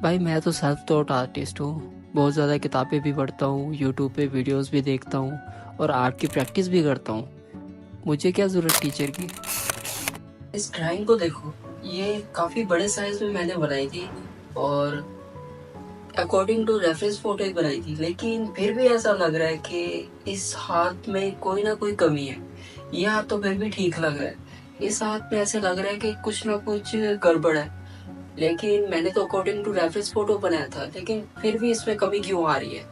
भाई मैं तो सेल्फ टॉट आर्टिस्ट हूँ। बहुत ज़्यादा किताबें भी पढ़ता हूँ, यूट्यूब पे वीडियोस भी देखता हूँ और आर्ट की प्रैक्टिस भी करता हूँ। मुझे क्या ज़रूरत टीचर की। इस ड्राइंग को देखो, ये काफ़ी बड़े साइज में मैंने बनाई थी और अकॉर्डिंग टू रेफरेंस फोटो ही बनाई थी, लेकिन फिर भी ऐसा लग रहा है कि इस हाथ में कोई ना कोई कमी है। यह हाथ तो फिर भी ठीक लग रहा है, इस हाथ में ऐसे लग रहा है कि कुछ ना कुछ गड़बड़ है। लेकिन मैंने तो अकॉर्डिंग टू रेफरेंस फोटो बनाया था, लेकिन फिर भी इसमें कमी क्यों आ रही है।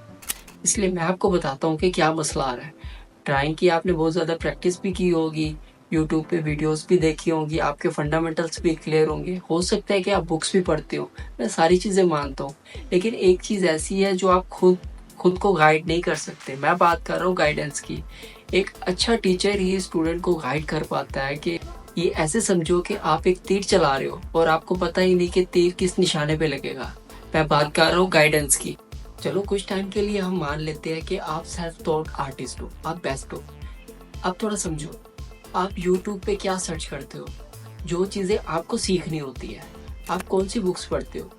इसलिए मैं आपको बताता हूँ कि क्या मसला आ रहा है। ड्राइंग की आपने बहुत ज़्यादा प्रैक्टिस भी की होगी, यूट्यूब पे वीडियोस भी देखी होंगी, आपके फंडामेंटल्स भी क्लियर होंगे, हो सकता है कि आप बुक्स भी पढ़ते हो, मैं सारी चीज़ें मानता हूँ। लेकिन एक चीज़ ऐसी है जो आप खुद को गाइड नहीं कर सकते। मैं बात कर रहा हूँ गाइडेंस की। एक अच्छा टीचर ही स्टूडेंट को गाइड कर पाता है कि ये ऐसे समझो कि आप एक तीर चला रहे हो और आपको पता ही नहीं कि तीर किस निशाने पे लगेगा। मैं बात कर रहा हूँ गाइडेंस की। चलो कुछ टाइम के लिए हम मान लेते हैं कि आप सेल्फ टॉट आर्टिस्ट हो, आप बेस्ट हो। अब थोड़ा समझो, आप यूट्यूब पे क्या सर्च करते हो, जो चीज़ें आपको सीखनी होती है। आप कौन सी बुक्स पढ़ते हो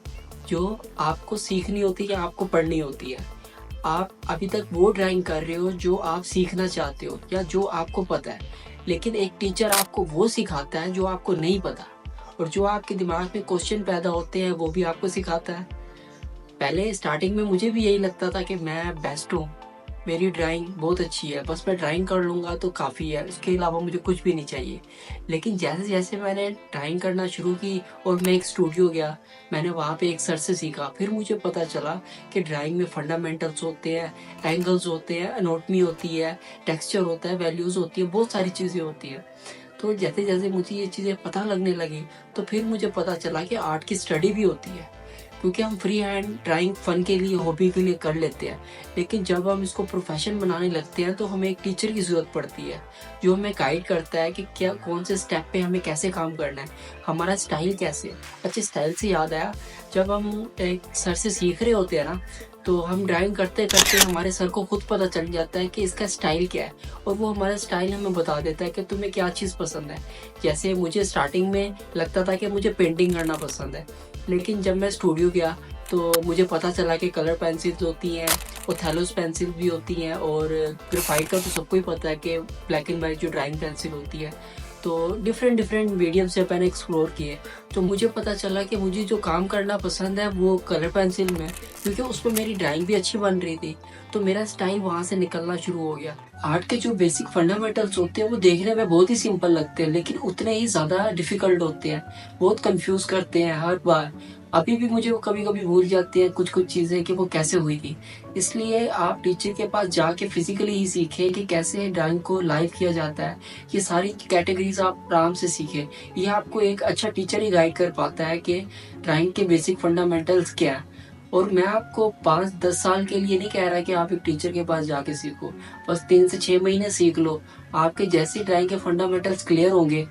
जो आपको सीखनी होती है, आपको पढ़नी होती है। आप अभी तक वो ड्राइंग कर रहे हो जो आप सीखना चाहते हो या जो आपको पता है। लेकिन एक टीचर आपको वो सिखाता है जो आपको नहीं पता, और जो आपके दिमाग में क्वेश्चन पैदा होते हैं वो भी आपको सिखाता है। पहले स्टार्टिंग में मुझे भी यही लगता था कि मैं बेस्ट हूँ, मेरी ड्राइंग बहुत अच्छी है, बस मैं ड्राइंग कर लूँगा तो काफ़ी है, उसके अलावा मुझे कुछ भी नहीं चाहिए। लेकिन जैसे जैसे मैंने ड्राइंग करना शुरू की और मैं एक स्टूडियो गया, मैंने वहाँ पे एक सर से सीखा, फिर मुझे पता चला कि ड्राइंग में फंडामेंटल्स होते हैं, एंगल्स होते हैं, एनाटॉमी होती है, टेक्सचर होता है, वैल्यूज़ होती है, बहुत सारी चीज़ें होती हैं। तो जैसे जैसे मुझे ये चीज़ें पता लगने लगी, तो फिर मुझे पता चला कि आर्ट की स्टडी भी होती है। क्योंकि हम फ्री हैंड ड्राइंग फन के लिए, हॉबी के लिए कर लेते हैं, लेकिन जब हम इसको प्रोफेशन बनाने लगते हैं तो हमें एक टीचर की ज़रूरत पड़ती है, जो हमें गाइड करता है कि क्या कौन से स्टेप पे हमें कैसे काम करना है, हमारा स्टाइल कैसे है। अच्छा, स्टाइल से याद आया, जब हम एक सर से सीख रहे होते हैं ना, तो हम ड्राइंग करते करते हमारे सर को खुद पता चल जाता है कि इसका स्टाइल क्या है, और वो हमारा स्टाइल हमें बता देता है कि तुम्हें क्या चीज़ पसंद है। जैसे मुझे स्टार्टिंग में लगता था कि मुझे पेंटिंग करना पसंद है, लेकिन जब मैं स्टूडियो गया तो मुझे पता चला कि कलर पेंसिल्स होती हैं, ओथेलोस पेंसिल भी होती हैं, और ग्रेफाइट का तो सबको ही पता है कि ब्लैक एंड वाइट जो ड्राइंग पेंसिल होती है। तो डिफरेंट डिफरेंट मीडियम्स जब मैंने एक्सप्लोर किए, तो मुझे पता चला कि मुझे जो काम करना पसंद है वो कलर पेंसिल में, क्योंकि उसमें मेरी ड्राइंग भी अच्छी बन रही थी। तो मेरा स्टाइल वहाँ से निकलना शुरू हो गया। आर्ट के जो बेसिक फंडामेंटल्स होते हैं वो देखने में बहुत ही सिंपल लगते हैं, लेकिन उतने ही ज़्यादा डिफिकल्ट होते हैं, बहुत कंफ्यूज करते हैं हर बार। अभी भी मुझे वो कभी कभी भूल जाती है कुछ कुछ चीज़ें कि वो कैसे हुई थी। इसलिए आप टीचर के पास जाके फिजिकली ही सीखें कि कैसे ड्राइंग को लाइव किया जाता है। ये सारी कैटेगरीज आप आराम से सीखें। ये आपको एक अच्छा टीचर ही गाइड कर पाता है कि ड्राइंग के बेसिक फंडामेंटल्स क्या है। और मैं आपको 5-10 साल के लिए नहीं कह रहा कि आप एक टीचर के पास जाके सीखो, बस 3 से 6 महीने सीख लो। आपके जैसे ड्राइंग के फंडामेंटल्स क्लियर होंगे,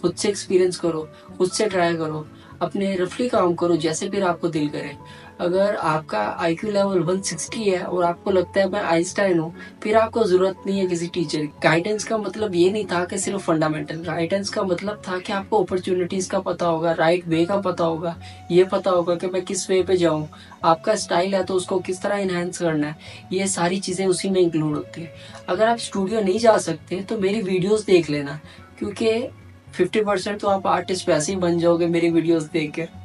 खुद से एक्सपीरियंस करो, खुद से ट्राई करो, अपने रफली काम करो जैसे फिर आपको दिल करे। अगर आपका आईक्यू लेवल 160 है और आपको लगता है मैं आइंस्टाइन हूँ, फिर आपको ज़रूरत नहीं है किसी टीचर की। गाइडेंस का मतलब ये नहीं था कि सिर्फ फंडामेंटल, गाइडेंस का मतलब था कि आपको अपॉर्चुनिटीज़ का पता होगा, राइट वे का पता होगा, ये पता होगा कि मैं किस वे पे जाऊँ। आपका स्टाइल है तो उसको किस तरह इन्हेंस करना है, ये सारी चीज़ें उसी में इंक्लूड होती है। अगर आप स्टूडियो नहीं जा सकते तो मेरी वीडियोज़ देख लेना, क्योंकि 50% तो आप आर्टिस्ट वैसे ही बन जाओगे मेरी वीडियोस देख कर।